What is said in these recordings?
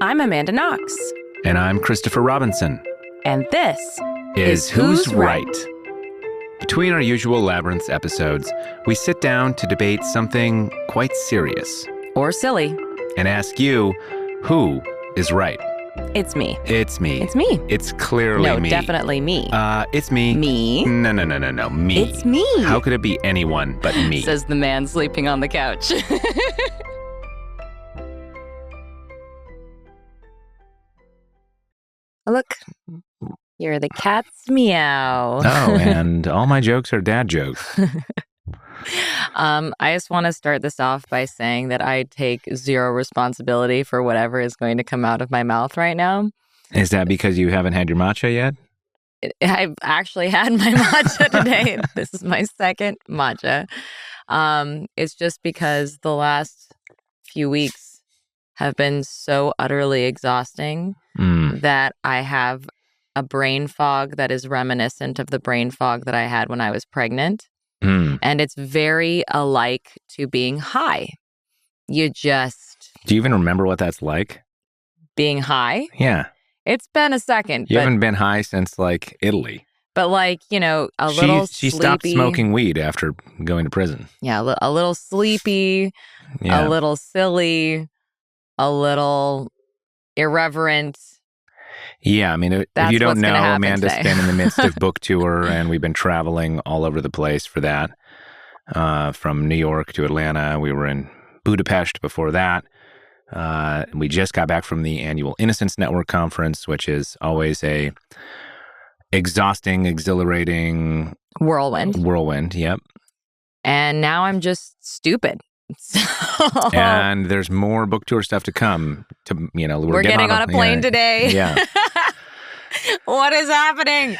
I'm Amanda Knox. And I'm Christopher Robinson. And this is Who's Right? Between our usual Labyrinths episodes, we sit down to debate something quite serious. Or silly. And ask you, who is right? It's me. It's me. It's me. It's clearly me. No, definitely me. It's me. Me? No, me. It's me. How could it be anyone but me? Says the man sleeping on the couch. Look, you're the cat's meow. Oh, and all my jokes are dad jokes. I just want to start this off by saying that I take zero responsibility for whatever is going to come out of my mouth right now. Is that because you haven't had your matcha yet? I've actually had my matcha today. This is my second matcha. It's just because the last few weeks have been so utterly exhausting that I have a brain fog that is reminiscent of the brain fog that I had when I was pregnant. And it's very alike to being high. You just... Do you even remember what that's like? Being high? Yeah. It's been a second. You haven't been high since, like, Italy. But, like, you know, little She sleepy. stopped smoking weed after going to prison. Yeah, a little sleepy, a little silly, a little irreverent. Yeah, I mean, if you don't know, Amanda's today. been in the midst of book tour, and we've been traveling all over the place for that. From New York to Atlanta. We were in Budapest before that. We just got back from the annual Innocence Network conference, which is always a exhausting, exhilarating... Whirlwind, yep. And now I'm just stupid. And there's more book tour stuff to come. We're getting on a plane today. Yeah. What is happening?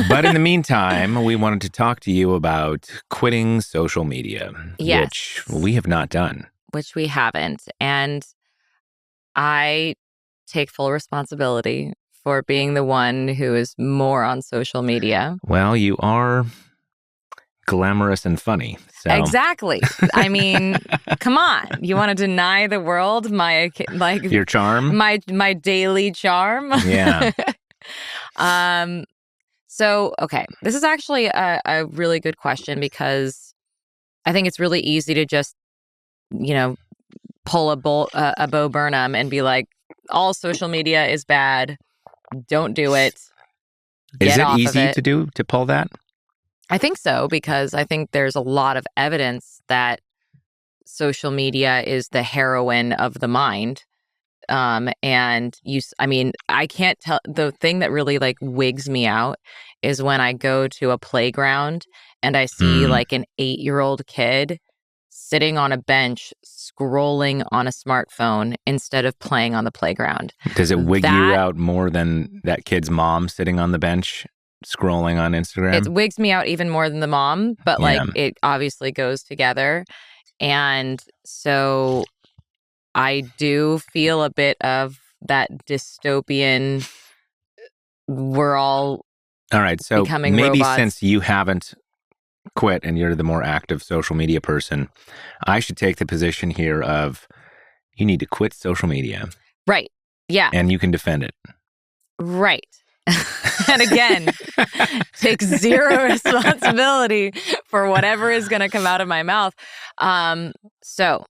But in the meantime, we wanted to talk to you about quitting social media, yes. Which we have not done. Which we haven't. And I take full responsibility for being the one who is more on social media. Well, you are glamorous and funny. So. Exactly. I mean, come on. You want to deny the world your charm? My daily charm? Yeah. So, okay. This is actually a really good question because I think it's really easy to just, pull a Bo Burnham and be like, all social media is bad. Don't do it. Is it easy to pull that? I think so, because I think there's a lot of evidence that social media is the heroin of the mind. I can't tell. The thing that really wigs me out is when I go to a playground and I see like an 8-year-old kid sitting on a bench scrolling on a smartphone instead of playing on the playground. Does it wig you out more than that kid's mom sitting on the bench scrolling on Instagram? It wigs me out even more than the mom, but it obviously goes together. And so I do feel a bit of that dystopian, we're all right, so becoming maybe robots. Since you haven't quit and you're the more active social media person, I should take the position here of you need to quit social media. Right. Yeah. And you can defend it. Right. And again, take zero responsibility for whatever is going to come out of my mouth. So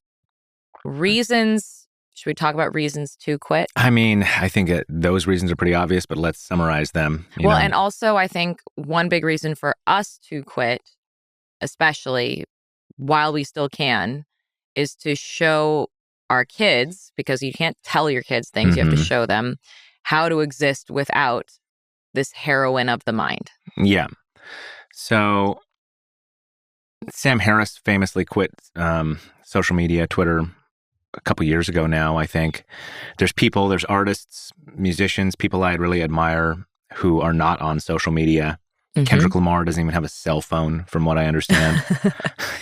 reasons, should we talk about reasons to quit? I mean, I think those reasons are pretty obvious, but let's summarize them. And also I think one big reason for us to quit, especially while we still can, is to show our kids, because you can't tell your kids things, you have to show them how to exist without this heroin of the mind. Yeah. So Sam Harris famously quit social media, Twitter, a couple years ago now, I think. There's artists, musicians, people I really admire who are not on social media. Kendrick Lamar doesn't even have a cell phone, from what I understand.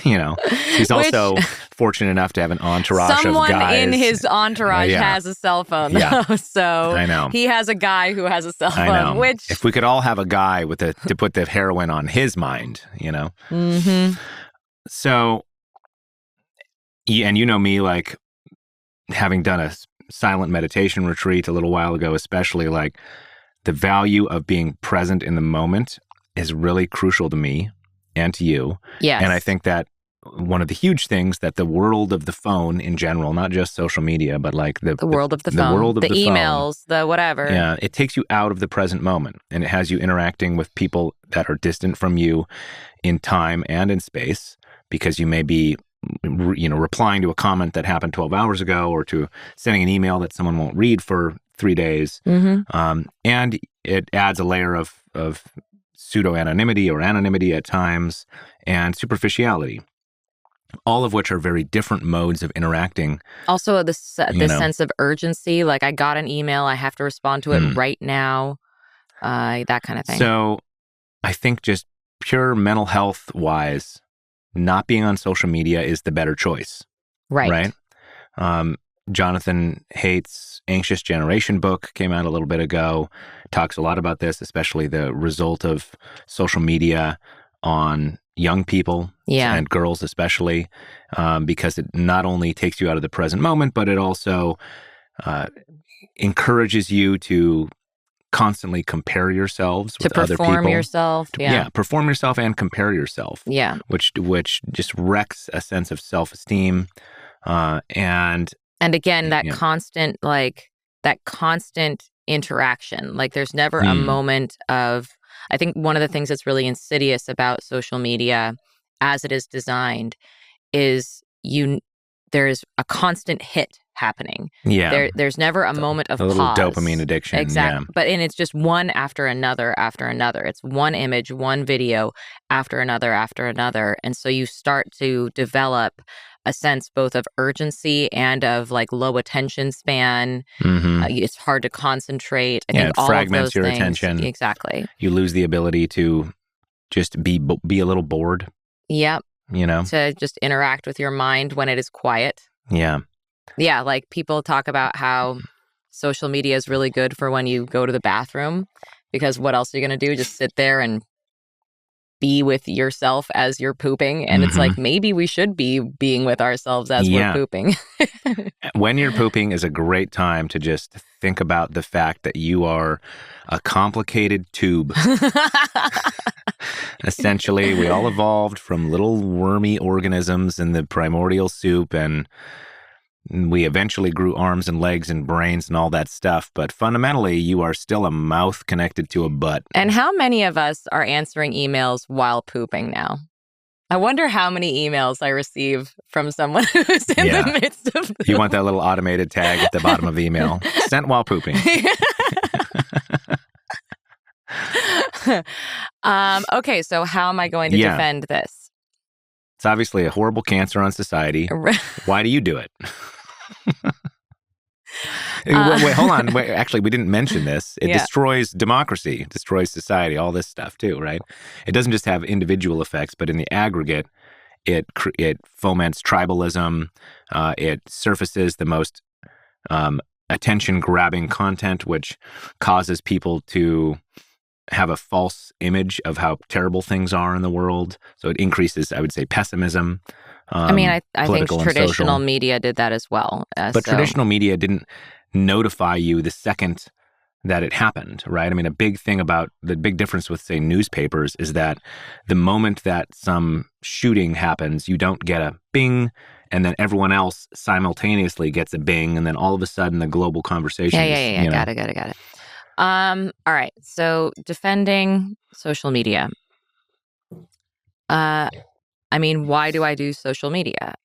He's also fortunate enough to have an entourage of guys. Someone in his entourage has a cell phone, though. So I know. He has a guy who has a cell phone. I know. Which, if we could all have a guy to put the heroin on his mind, So, and me, having done a silent meditation retreat a little while ago, especially, like, the value of being present in the moment is really crucial to me and to you. Yes. And I think that one of the huge things that the world of the phone in general, not just social media, but like the world of the phone, the world of the emails, phone, the whatever. Yeah, it takes you out of the present moment, and it has you interacting with people that are distant from you in time and in space, because you may be, replying to a comment that happened 12 hours ago, or to sending an email that someone won't read for 3 days. And it adds a layer of pseudo-anonymity or anonymity at times, and superficiality, all of which are very different modes of interacting. Also, the sense of urgency, like I got an email, I have to respond to it right now, that kind of thing. So I think just pure mental health-wise, not being on social media is the better choice. Right? Jonathan Haidt's Anxious Generation book came out a little bit ago, talks a lot about this, especially the result of social media on young people and girls especially, because it not only takes you out of the present moment, but it also encourages you to constantly compare yourselves with other people. Perform yourself. Perform yourself and compare yourself. Yeah. Which just wrecks a sense of self-esteem. And again, that constant interaction. Like there's never a moment of, I think one of the things that's really insidious about social media as it is designed is there's a constant hit happening. Yeah. There's never a moment of a little pause. Dopamine addiction. Exactly. Yeah. And it's just one after another after another. It's one image, one video after another after another. And so you start to develop a sense both of urgency and of like low attention span. It's hard to concentrate. I think it all fragments of those your things, attention. Exactly. You lose the ability to just be a little bored. Yep. To just interact with your mind when it is quiet. Yeah. Yeah, like people talk about how social media is really good for when you go to the bathroom, because what else are you going to do? Just sit there and be with yourself as you're pooping. And it's like, maybe we should be being with ourselves as we're pooping. When you're pooping is a great time to just think about the fact that you are a complicated tube. Essentially, we all evolved from little wormy organisms in the primordial soup, and we eventually grew arms and legs and brains and all that stuff. But fundamentally, you are still a mouth connected to a butt. And how many of us are answering emails while pooping now? I wonder how many emails I receive from someone who's in the midst of poop. You want that little automated tag at the bottom of the email. Sent while pooping. Okay, so how am I going to defend this? It's obviously a horrible cancer on society. Why do you do it? Wait, hold on. Wait, actually, we didn't mention this. It destroys democracy, destroys society, all this stuff too, right? It doesn't just have individual effects, but in the aggregate, it foments tribalism. It surfaces the most attention-grabbing content, which causes people to have a false image of how terrible things are in the world. So it increases, I would say, pessimism. I think traditional media did that as well. But traditional media didn't notify you the second that it happened, right? I mean, the big difference with, say, newspapers is that the moment that some shooting happens, you don't get a bing, and then everyone else simultaneously gets a bing, and then all of a sudden the global conversation is, Got it. All right. So defending social media. Why do I do social media?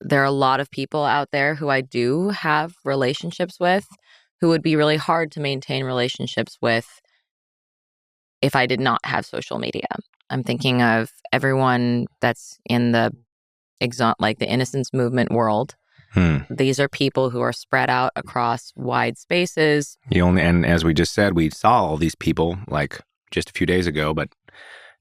There are a lot of people out there who I do have relationships with who would be really hard to maintain relationships with if I did not have social media. I'm thinking of everyone that's in the innocence movement world. These are people who are spread out across wide spaces. And as we just said, we saw all these people like just a few days ago, but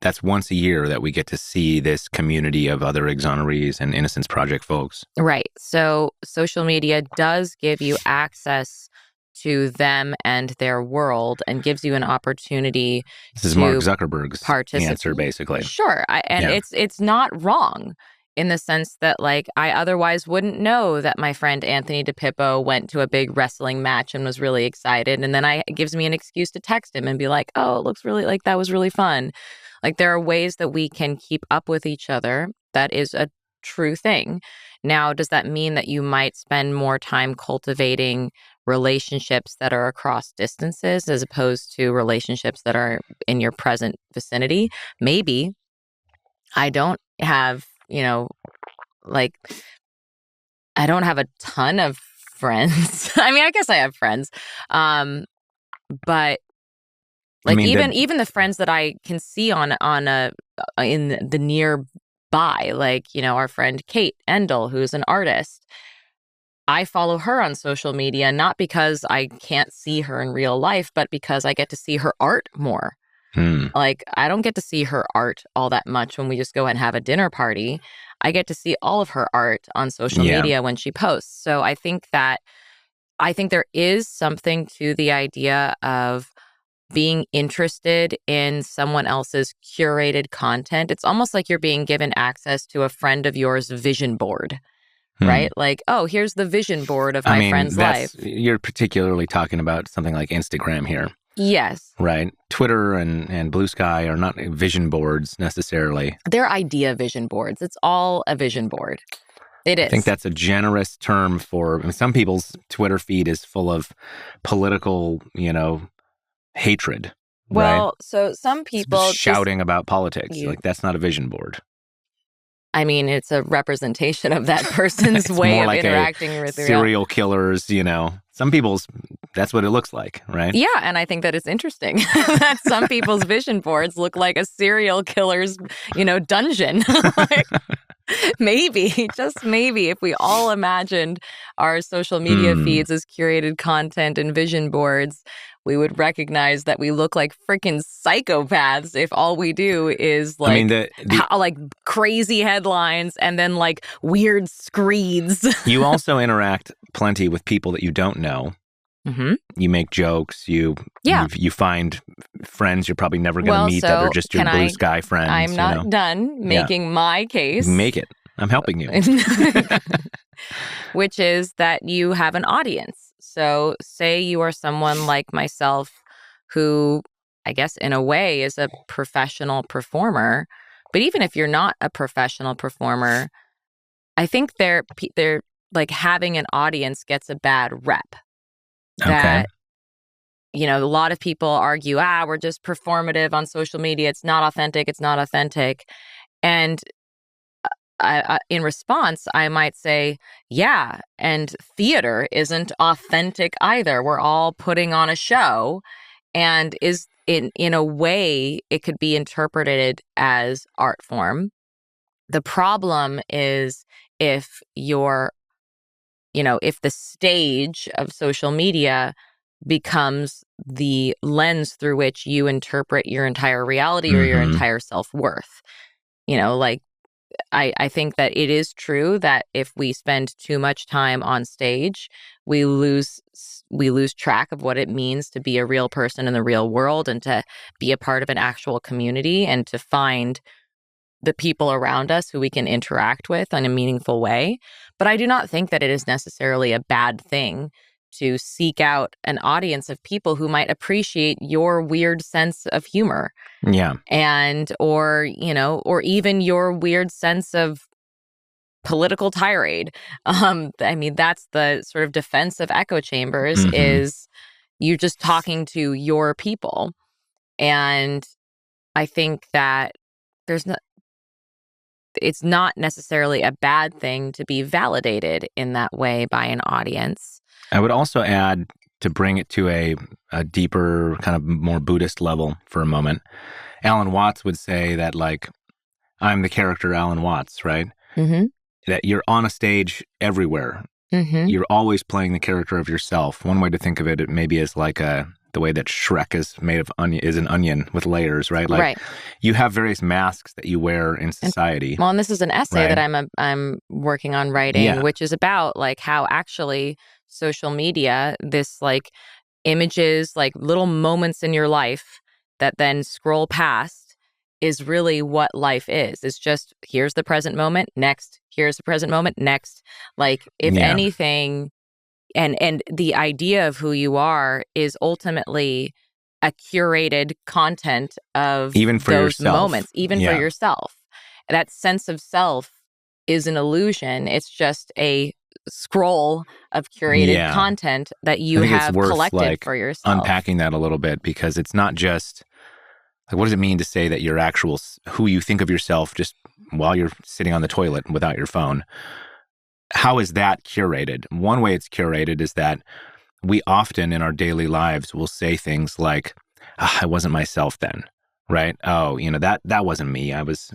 that's once a year that we get to see this community of other exonerees and Innocence Project folks. Right. So social media does give you access to them and their world, and gives you an opportunity. This is Mark Zuckerberg's answer, basically. Sure. It's not wrong. in the sense that, like, I otherwise wouldn't know that my friend Anthony DePippo went to a big wrestling match and was really excited. And then it gives me an excuse to text him and be like, oh, it looks really like that was really fun. Like, there are ways that we can keep up with each other. That is a true thing. Now, does that mean that you might spend more time cultivating relationships that are across distances as opposed to relationships that are in your present vicinity? Maybe. I don't have, like, I don't have a ton of friends. I mean, I guess I have friends. But like, even the friends that I can see on in the nearby, like, our friend Kate Endel, who's an artist. I follow her on social media, not because I can't see her in real life, but because I get to see her art more. Like, I don't get to see her art all that much when we just go and have a dinner party. I get to see all of her art on social media when she posts. So I think there is something to the idea of being interested in someone else's curated content. It's almost like you're being given access to a friend of yours vision board. Right? Like, oh, here's the vision board of my friend's life. You're particularly talking about something like Instagram here. Yes. Right. Twitter and Bluesky are not vision boards necessarily. They're idea vision boards. It's all a vision board. It is. I think that's a generous term for some people's Twitter feed is full of political, hatred. Well, right? So some people shouting about politics. Like, that's not a vision board. I mean, it's a representation of that person's way of like interacting with serial killers, Some people's, that's what it looks like, right? Yeah, and I think that it's interesting that some people's vision boards look like a serial killer's, dungeon. Like, maybe, just maybe, if we all imagined our social media feeds as curated content and vision boards, we would recognize that we look like freaking psychopaths if all we do is like, like crazy headlines and then like weird screeds. You also interact plenty with people that you don't know. Mm-hmm. You make jokes. You find friends you're probably never going to meet that are just your Bluesky friends. I'm not done making my case. Make it. I'm helping you. Which is that you have an audience. So say you are someone like myself who, I guess in a way, is a professional performer. But even if you're not a professional performer, I think they're like having an audience gets a bad rep. That, a lot of people argue, we're just performative on social media. It's not authentic. It's not authentic. And in response, I might say, yeah, and theater isn't authentic either. We're all putting on a show, and is in a way it could be interpreted as art form. The problem is if the stage of social media becomes the lens through which you interpret your entire reality or your entire self-worth. Like, I think that it is true that if we spend too much time on stage, we lose track of what it means to be a real person in the real world and to be a part of an actual community and to find the people around us who we can interact with in a meaningful way. But I do not think that it is necessarily a bad thing to seek out an audience of people who might appreciate your weird sense of humor. Yeah. And, or even your weird sense of political tirade. I mean, that's the sort of defense of echo chambers is you just talking to your people. And I think that it's not necessarily a bad thing to be validated in that way by an audience. I would also add, to bring it to a deeper, kind of more Buddhist level for a moment, Alan Watts would say that, like, I'm the character Alan Watts, right? Mm-hmm. That you're on a stage everywhere. Mm-hmm. You're always playing the character of yourself. One way to think of it maybe is like the way that Shrek is made of an onion with layers, right? Like, you have various masks that you wear in society. And this is an essay that I'm working on writing, which is about like how actually social media, this like images, like little moments in your life that then scroll past is really what life is. It's just, here's the present moment, next, here's the present moment, next. Like, if anything, and the idea of who you are is ultimately a curated content of even for those yourself. moments, even for yourself. That sense of self is an illusion. It's just a scroll of curated content that you have collected for yourself. Unpacking that a little bit, because it's not just like, what does it mean to say that your actual, who you think of yourself just while you're sitting on the toilet without your phone? How is that curated? One way it's curated is that we often in our daily lives will say things like, I wasn't myself then, right? Oh, that wasn't me. I was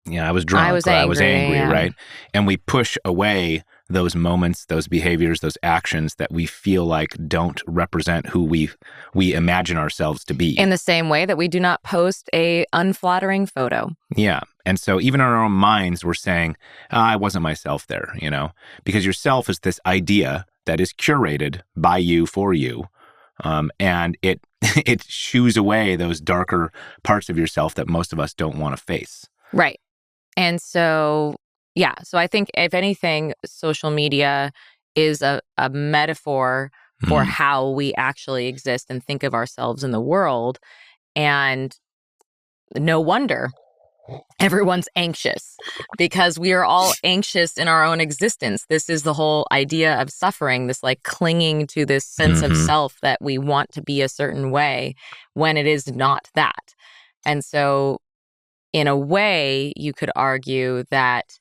drunk, I was or angry, I was angry, right? And we push away those moments, those behaviors, those actions that we feel like don't represent who we imagine ourselves to be. In the same way that we do not post a unflattering photo. Yeah. And so even in our own minds, we're saying, I wasn't myself there, because yourself is this idea that is curated by you for you. And it shoos away those darker parts of yourself that most of us don't want to face. Right. And so, so I think if anything, social media is a metaphor for how we actually exist and think of ourselves in the world. And no wonder everyone's anxious, because we are all anxious in our own existence. This is the whole idea of suffering, this like clinging to this sense of self that we want to be a certain way when it is not that. And so, in a way, you could argue that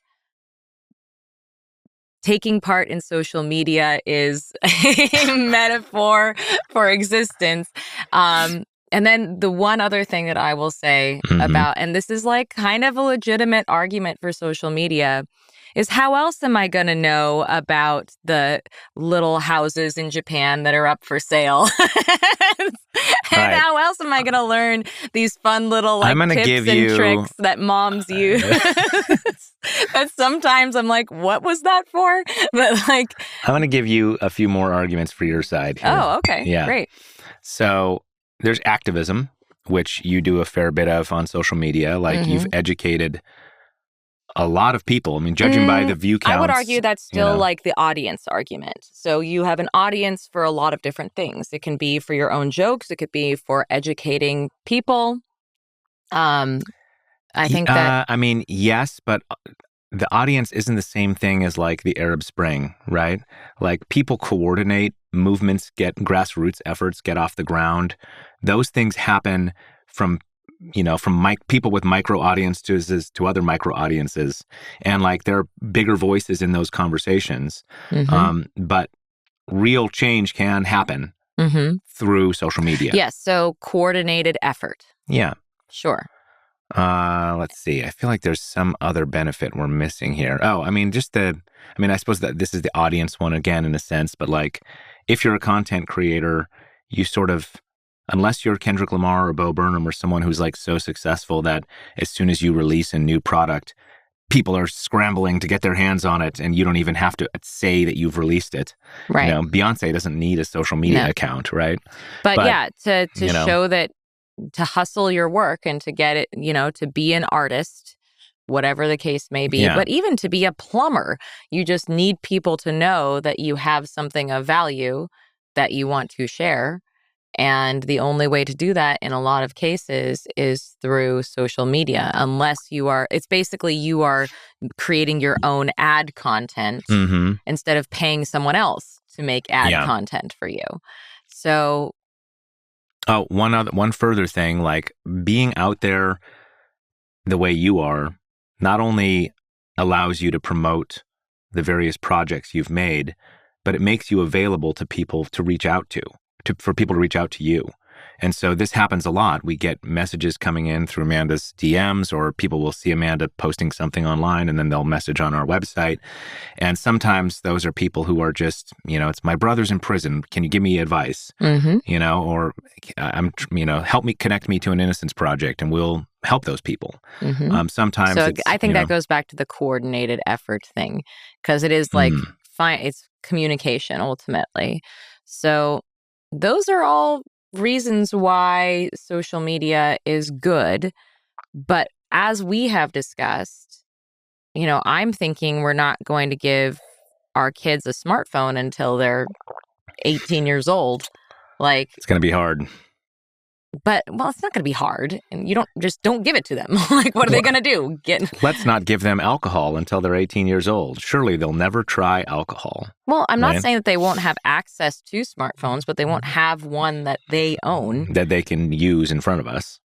taking part in social media is a metaphor for existence. And then the one other thing that I will say about, and this is like kind of a legitimate argument for social media, is how else am I going to know about the little houses in Japan that are up for sale? And how else am I going to learn these fun little tips and tricks that moms use? That sometimes I'm like, what was that for? But I'm going to give you a few more arguments for your side here. Oh, okay. Yeah. Great. So there's activism, which you do a fair bit of on social media. Like you've educated a lot of people. I mean, judging by the view counts. I would argue that's still like the audience argument. So you have an audience for a lot of different things. It can be for your own jokes. It could be for educating people. I think that... I mean, yes, but the audience isn't the same thing as like the Arab Spring, right? Like people coordinate, movements get, grassroots efforts get off the ground. Those things happen from people with micro audiences to other micro audiences. And like there are bigger voices in those conversations. But real change can happen through social media. Yes. So coordinated effort. Yeah. Sure. Let's see. I feel like there's some other benefit we're missing here. Oh, I mean, I suppose that this is the audience one again, in a sense, but like if you're a content creator, you sort of, unless you're Kendrick Lamar or Bo Burnham or someone who's like so successful that as soon as you release a new product, people are scrambling to get their hands on it and you don't even have to say that you've released it. Right. Beyonce doesn't need a social media account, right? But yeah, to show that, to hustle your work and to get it, to be an artist, whatever the case may be, but even to be a plumber, you just need people to know that you have something of value that you want to share. And the only way to do that in a lot of cases is through social media, unless it's basically you are creating your own ad content instead of paying someone else to make ad content for you. So... Oh, one further thing, like being out there the way you are not only allows you to promote the various projects you've made, but it makes you available to people to reach out for people to reach out to you. And so this happens a lot. We get messages coming in through Amanda's DMs, or people will see Amanda posting something online and then they'll message on our website. And sometimes those are people who are just, it's my brother's in prison. Can you give me advice? Or help me, connect me to an Innocence Project, and we'll help those people. Sometimes so I think that goes back to the coordinated effort thing, because it is like it's communication ultimately. So those are all reasons why social media is good. But as we have discussed, I'm thinking we're not going to give our kids a smartphone until they're 18 years old. It's going to be hard. But, well, it's not going to be hard. And you don't give it to them. What are they going to do? Let's not give them alcohol until they're 18 years old. Surely they'll never try alcohol. Well, I'm not saying that they won't have access to smartphones, but they won't have one that they own. That they can use in front of us,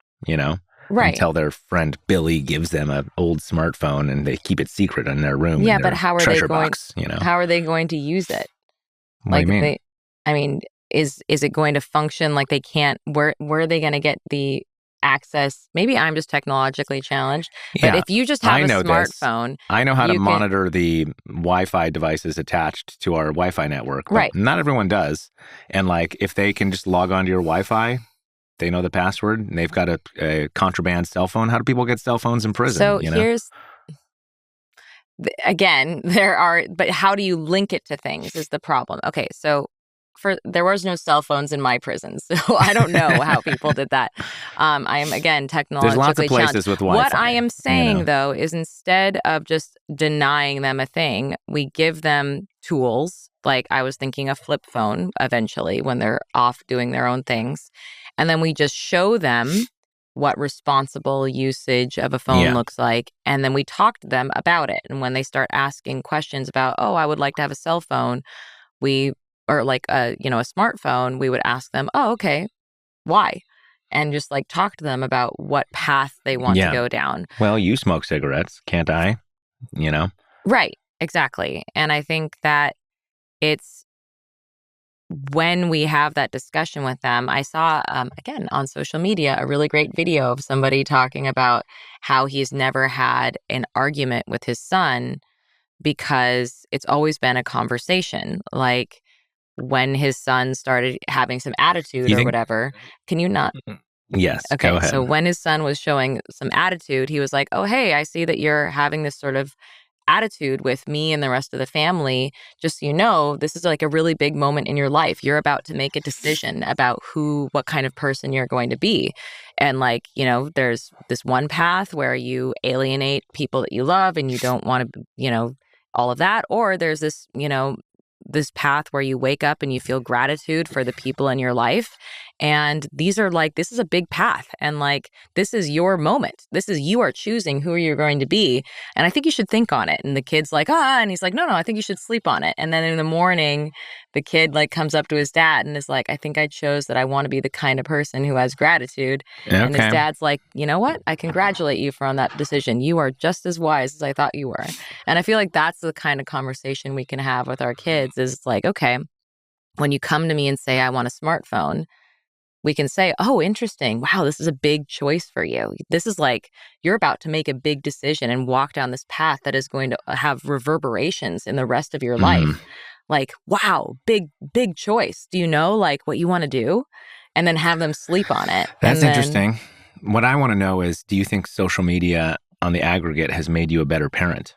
Right. Until their friend Billy gives them an old smartphone and they keep it secret in their room. Yeah, but how are they going? Box, How are they going to use it? What do you mean? Is it going to function like they can't? Where are they going to get the access? Maybe I'm just technologically challenged. But if you just have a smartphone, I know how to monitor the Wi-Fi devices attached to our Wi-Fi network. But right. Not everyone does. And if they can just log onto your Wi-Fi, they know the password, and they've got a contraband cell phone. How do people get cell phones in prison? So here's, again, but how do you link it to things is the problem. Okay, so there was no cell phones in my prison, so I don't know how people did that. I am, again, technologically There's lots of places challenged. with Wi-Fi. What I am saying, though, is instead of just denying them a thing, we give them tools. Like I was thinking a flip phone eventually when they're off doing their own things. And then we just show them what responsible usage of a phone looks like. And then we talk to them about it. And when they start asking questions about, I would like to have a cell phone, or like a smartphone, we would ask them, okay, why? And just talk to them about what path they want to go down. Well, you smoke cigarettes, can't I? Right, exactly. And I think that it's when we have that discussion with them. I saw, again, on social media, a really great video of somebody talking about how he's never had an argument with his son because it's always been a conversation. Like when his son started having some attitude or whatever. Can you not? Yes. Okay. Go ahead. So when his son was showing some attitude, he was like, oh, hey, I see that you're having this sort of attitude with me and the rest of the family. Just so you know, this is like a really big moment in your life. You're about to make a decision about what kind of person you're going to be. And there's this one path where you alienate people that you love and you don't want to, all of that. Or there's this, this path where you wake up and you feel gratitude for the people in your life. And this is a big path. And this is your moment. You are choosing who you're going to be. And I think you should think on it. And the kid's like, and he's like, no, I think you should sleep on it. And then in the morning, the kid comes up to his dad and is like, I think I chose that I want to be the kind of person who has gratitude. Okay. And his dad's like, you know what? I congratulate you on that decision. You are just as wise as I thought you were. And I feel like that's the kind of conversation we can have with our kids is okay, when you come to me and say, I want a smartphone, we can say, oh, interesting. Wow, this is a big choice for you. This is you're about to make a big decision and walk down this path that is going to have reverberations in the rest of your life. Wow, big choice. Do you know what you want to do? And then have them sleep on it. That's interesting. What I want to know is, do you think social media on the aggregate has made you a better parent?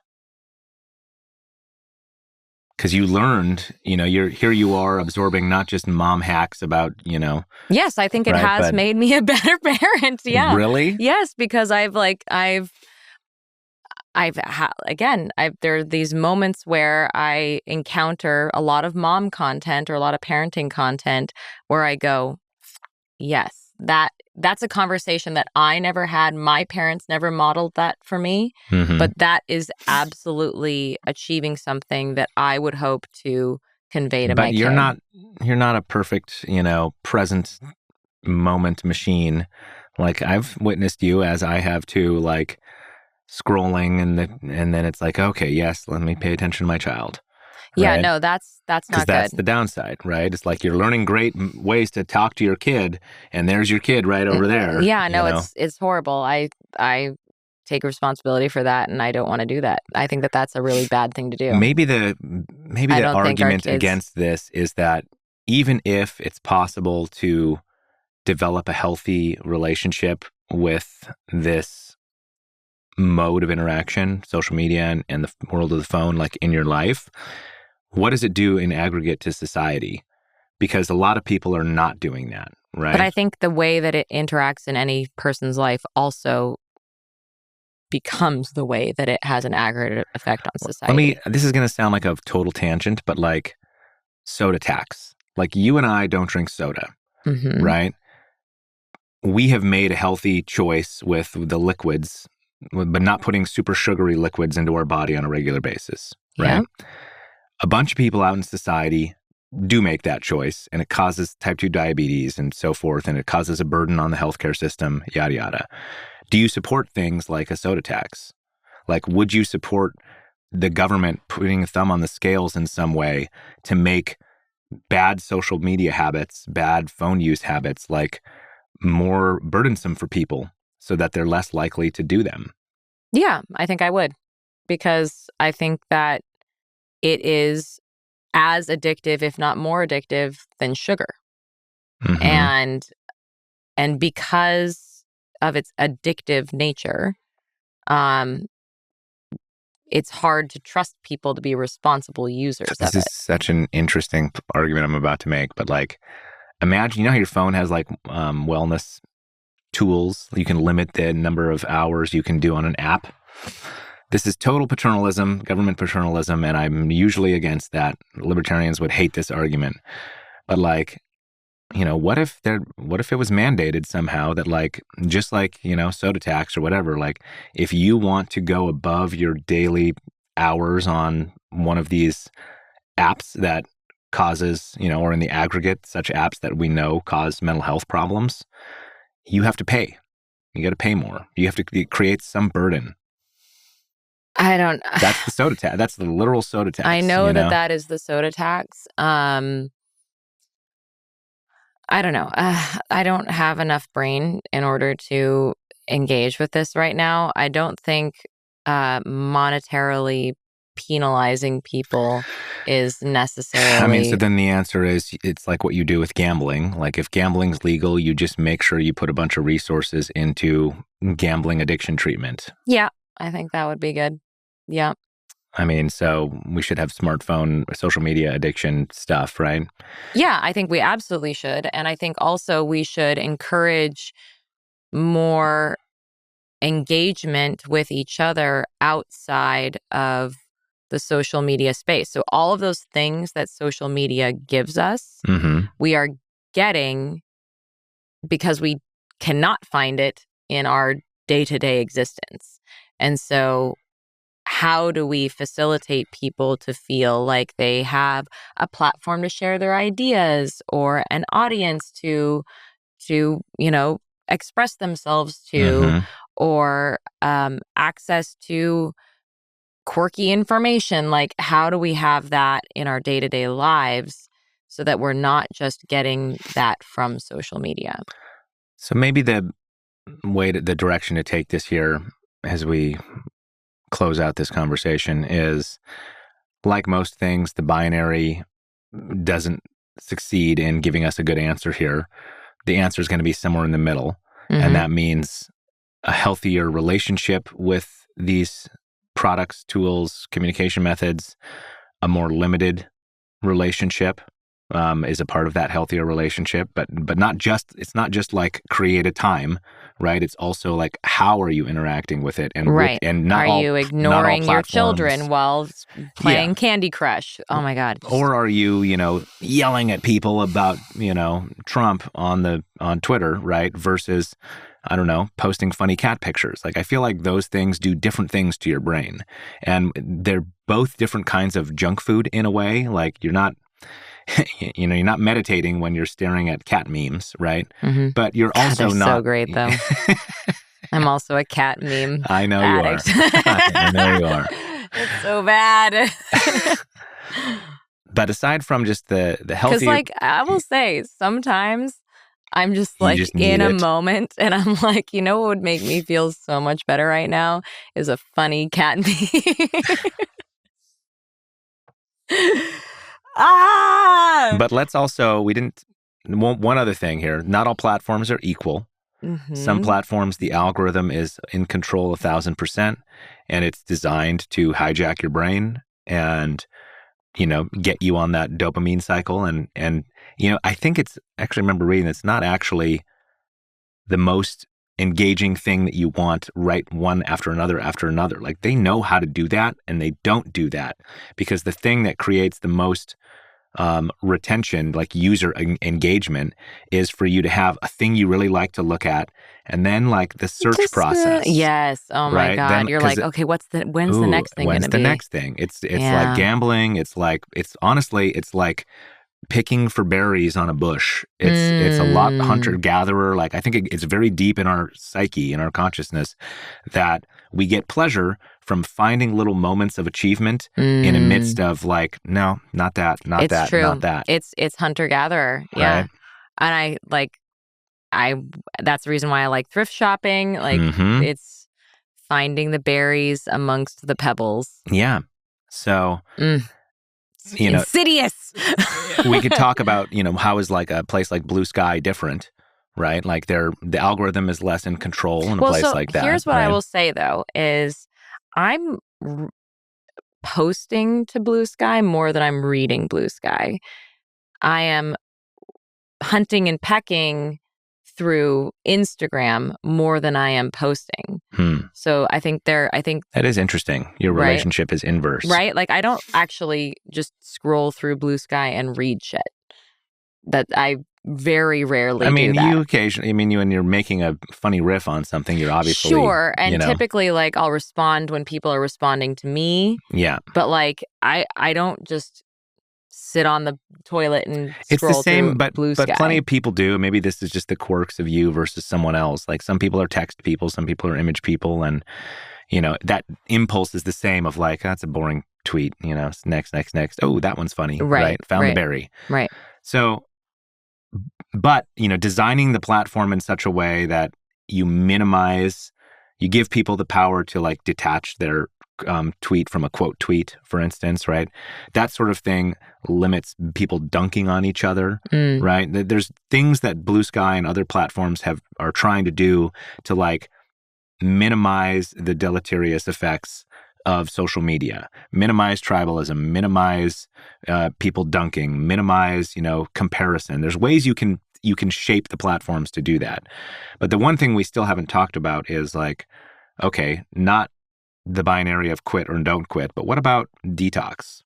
Because you learned, you are absorbing not just mom hacks about, Yes, I think it has made me a better parent. Yeah. Really? Yes, because there are these moments where I encounter a lot of mom content or a lot of parenting content where I go, yes, that's a conversation that I never had. My parents never modeled that for me, but that is absolutely achieving something that I would hope to convey to my kid. But you're not a perfect, present moment machine. I've witnessed you, as I have too, scrolling and then it's okay, yes, let me pay attention to my child. Yeah, right? no, that's not good. Because that's the downside, right? It's you're learning great ways to talk to your kid, and there's your kid right over there. Yeah, no, it's horrible. I take responsibility for that, and I don't want to do that. I think that's a really bad thing to do. Maybe the argument against this is that even if it's possible to develop a healthy relationship with this mode of interaction, social media and the world of the phone, in your life, what does it do in aggregate to society? Because a lot of people are not doing that, right? But I think the way that it interacts in any person's life also becomes the way that it has an aggregate effect on society. This is going to sound like a total tangent, but like soda tax. Like you and I don't drink soda, right? We have made a healthy choice with the liquids, but not putting super sugary liquids into our body on a regular basis, right? Yeah. A bunch of people out in society do make that choice, and it causes type 2 diabetes and so forth, and it causes a burden on the healthcare system, yada, yada. Do you support things like a soda tax? Like, would you support the government putting a thumb on the scales in some way to make bad social media habits, bad phone use habits, like more burdensome for people so that they're less likely to do them? Yeah, I think I would, because I think that it is as addictive, if not more addictive, than sugar. And because of its addictive nature, it's hard to trust people to be responsible users of it. This is such an interesting argument I'm about to make, but like, imagine, you know how your phone has like wellness tools? You can limit the number of hours you can do on an app. This is total paternalism, government paternalism, and I'm usually against that. Libertarians would hate this argument. But like, you know, what if it was mandated somehow that like, just like, you know, soda tax or whatever, like if you want to go above your daily hours on one of these apps that causes, you know, or in the aggregate, such apps that we know cause mental health problems, you have to pay. You got to pay more. You have to create some burden. That's the soda tax. That's the literal soda tax. I know that is the soda tax. I don't know. I don't have enough brain in order to engage with this right now. I don't think monetarily penalizing people is necessarily... I mean, so then the answer is it's like what you do with gambling. Like if gambling's legal, you just make sure you put a bunch of resources into gambling addiction treatment. Yeah, I think that would be good. Yeah. I mean, so we should have smartphone, social media addiction stuff, right? Yeah, I think we absolutely should. And I think also we should encourage more engagement with each other outside of the social media space. So all of those things that social media gives us, we are getting because we cannot find it in our day-to-day existence. And so how do we facilitate people to feel like they have a platform to share their ideas or an audience to you know, express themselves to, or access to quirky information? Like, how do we have that in our day-to-day lives so that we're not just getting that from social media? So maybe the direction to take this here as we close out this conversation is, like most things, the binary doesn't succeed in giving us a good answer here. The answer is going to be somewhere in the middle. And that means a healthier relationship with these products, tools, communication methods. A more limited relationship is a part of that healthier relationship, but it's not just like create a time, right? It's also like, how are you interacting with it? And right. Are you ignoring your children while playing Candy Crush? Oh my God. Or are you, you know, yelling at people about, you know, Trump on Twitter, right? Versus, I don't know, posting funny cat pictures. Like, I feel like those things do different things to your brain. And they're both different kinds of junk food in a way. Like, you're not meditating when you're staring at cat memes, right? But you're also not... so great, though. I'm also a cat meme I know addict. You are. I know you are. It's so bad. But aside from just the healthy... Because, like, I will say, sometimes I'm just like in a moment and I'm like, you know what would make me feel so much better right now is a funny cat meme. But let's also, one other thing here. Not all platforms are equal. Some platforms, the algorithm is in control 1,000%, and it's designed to hijack your brain and, you know, get you on that dopamine cycle. And you know, I think I remember reading it's not actually the most engaging thing that you want right one after another after another. Like they know how to do that, and they don't do that because the thing that creates the most retention, like user engagement, is for you to have a thing you really like to look at, and then like the search process. Yes. Oh my right? God. Then, You're like, okay, when's the next thing when's gonna the be? next thing? It's like gambling. It's honestly, it's like picking for berries on a bush. It's a lot hunter-gatherer. Like I think it's very deep in our psyche, in our consciousness, that we get pleasure from finding little moments of achievement in the midst of like, no, not that, not It's that, true. not that. It's hunter-gatherer. Yeah. Right? And that's the reason why I like thrift shopping. Like it's finding the berries amongst the pebbles. Yeah. So you know, insidious. we could talk about, how is like a place like Bluesky different, right? Like the algorithm is less in control in a place like that. Here's what right? I will say though, is I'm posting to Bluesky more than I'm reading Bluesky. I am hunting and pecking through Instagram more than I am posting. So I think that is interesting. Your relationship is inverse. Right? Like I don't actually just scroll through Bluesky and read shit. That I very rarely do that. You occasionally, when you're making a funny riff on something, you're obviously... Sure, and typically like I'll respond when people are responding to me. Yeah. But like I don't just sit on the toilet and scroll it's the same, through but Bluesky. Plenty of people do. Maybe this is just the quirks of you versus someone else. Like some people are text people, some people are image people, and that impulse is the same of like, that's a boring tweet, next. Oh, that one's funny. Right. Found the berry. Right. So, but, designing the platform in such a way that you give people the power to like detach their tweet from a quote tweet, for instance, right? That sort of thing limits people dunking on each other, right? There's things that Bluesky and other platforms are trying to do to like minimize the deleterious effects of social media, minimize tribalism, minimize people dunking, minimize, comparison. There's ways you can shape the platforms to do that. But the one thing we still haven't talked about is like, okay, not the binary of quit or don't quit, but what about detox?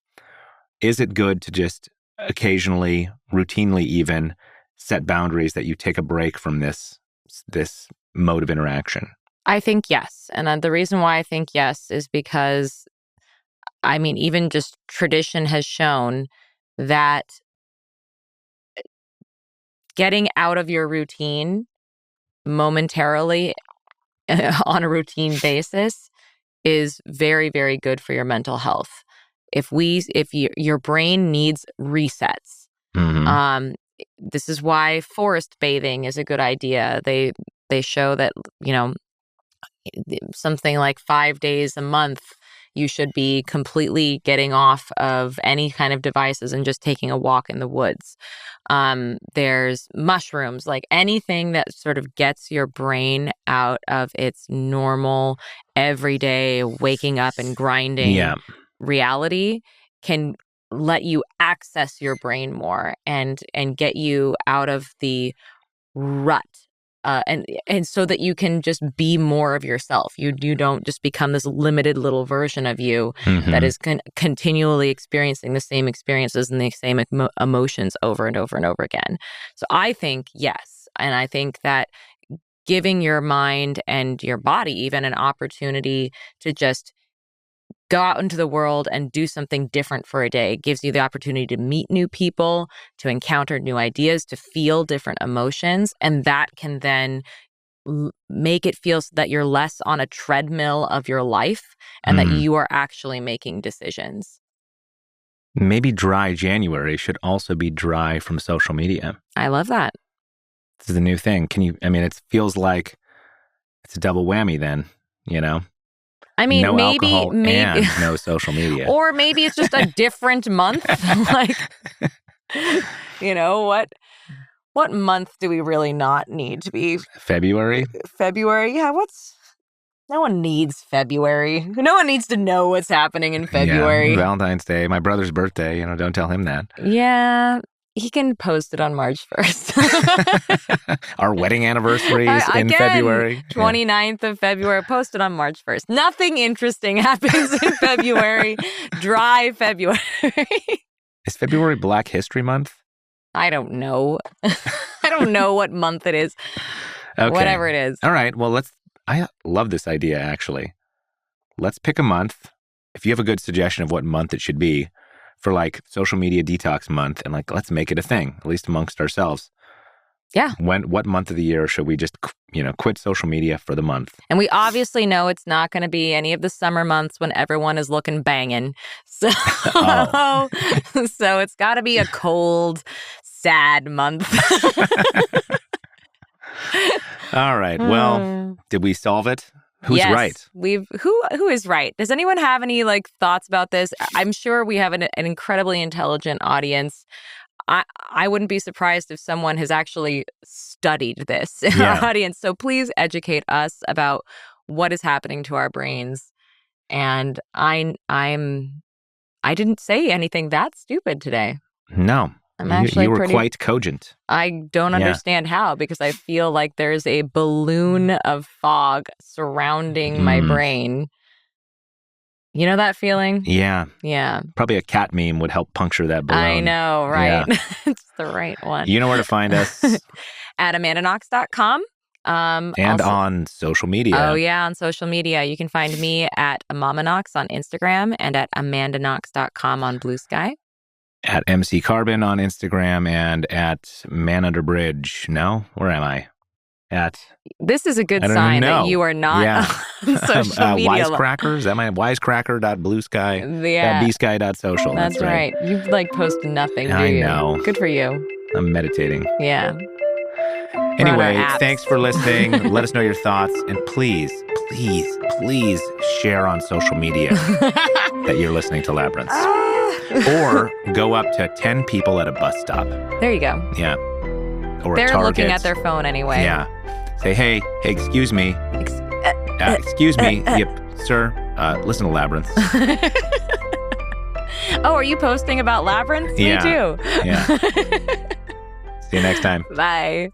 Is it good to just occasionally, routinely even, set boundaries that you take a break from this mode of interaction? I think yes. And the reason why I think yes is because, even just tradition has shown that getting out of your routine momentarily on a routine basis is very, very good for your mental health. If your brain needs resets, this is why forest bathing is a good idea. They show that, something like 5 days a month, you should be completely getting off of any kind of devices and just taking a walk in the woods. There's mushrooms, like anything that sort of gets your brain out of its normal, everyday waking up and grinding reality can let you access your brain more and get you out of the rut. And so that you can just be more of yourself. You don't just become this limited little version of you that is continually experiencing the same experiences and the same emotions over and over and over again. So I think yes. And I think that giving your mind and your body even an opportunity to just go out into the world and do something different for a day. It gives you the opportunity to meet new people, to encounter new ideas, to feel different emotions. And that can then make it feel so that you're less on a treadmill of your life and that you are actually making decisions. Maybe dry January should also be dry from social media. I love that. This is the new thing. It feels like it's a double whammy then, no alcohol and no social media. Or maybe it's just a different month. Like, what month do we really not need to be? February? February? Yeah, no one needs February. No one needs to know what's happening in February. Yeah, Valentine's Day, my brother's birthday, don't tell him that. Yeah. He can post it on March 1st. Our wedding anniversaries in February. 29th of February. Post it on March 1st. Nothing interesting happens in February. Dry February. Is February Black History Month? I don't know. I don't know what month it is. Okay. Whatever it is. All right. Well, I love this idea, actually. Let's pick a month. If you have a good suggestion of what month it should be for like social media detox month, and like, let's make it a thing, at least amongst ourselves. Yeah. What month of the year should we just, quit social media for the month? And we obviously know it's not going to be any of the summer months when everyone is looking banging. So, so it's got to be a cold, sad month. All right. Well, did we solve it? Who's right? Who is right? Does anyone have any thoughts about this? I'm sure we have an incredibly intelligent audience. I wouldn't be surprised if someone has actually studied this in our audience. So please educate us about what is happening to our brains. And I didn't say anything that stupid today. No. I'm actually you were quite cogent. I don't understand how, because I feel like there's a balloon of fog surrounding my brain. You know that feeling? Yeah. Yeah. Probably a cat meme would help puncture that balloon. I know, right? Yeah. It's the right one. You know where to find us. At amandaknox.com. And also, on social media. Oh, yeah, on social media. You can find me at MamaKnox on Instagram and at amandaknox.com on Bluesky. At MC Carbon on Instagram and at Man Under Bridge. No? Where am I? This is a good sign that you are not on social media. Wisecracker? Is that my wisecracker.bluesky? Yeah. bsky.social. That's right. You post nothing, do you? I know. Good for you. I'm meditating. Yeah. Anyway, thanks for listening. Let us know your thoughts. And please, please, please share on social media that you're listening to Labyrinths. Or go up to 10 people at a bus stop. There you go. Yeah. Or they're a Target. Looking at their phone anyway. Yeah. Say, hey, excuse me. Excuse me. Sir, listen to Labyrinths. Oh, are you posting about Labyrinths? Yeah. Me too. Yeah. See you next time. Bye.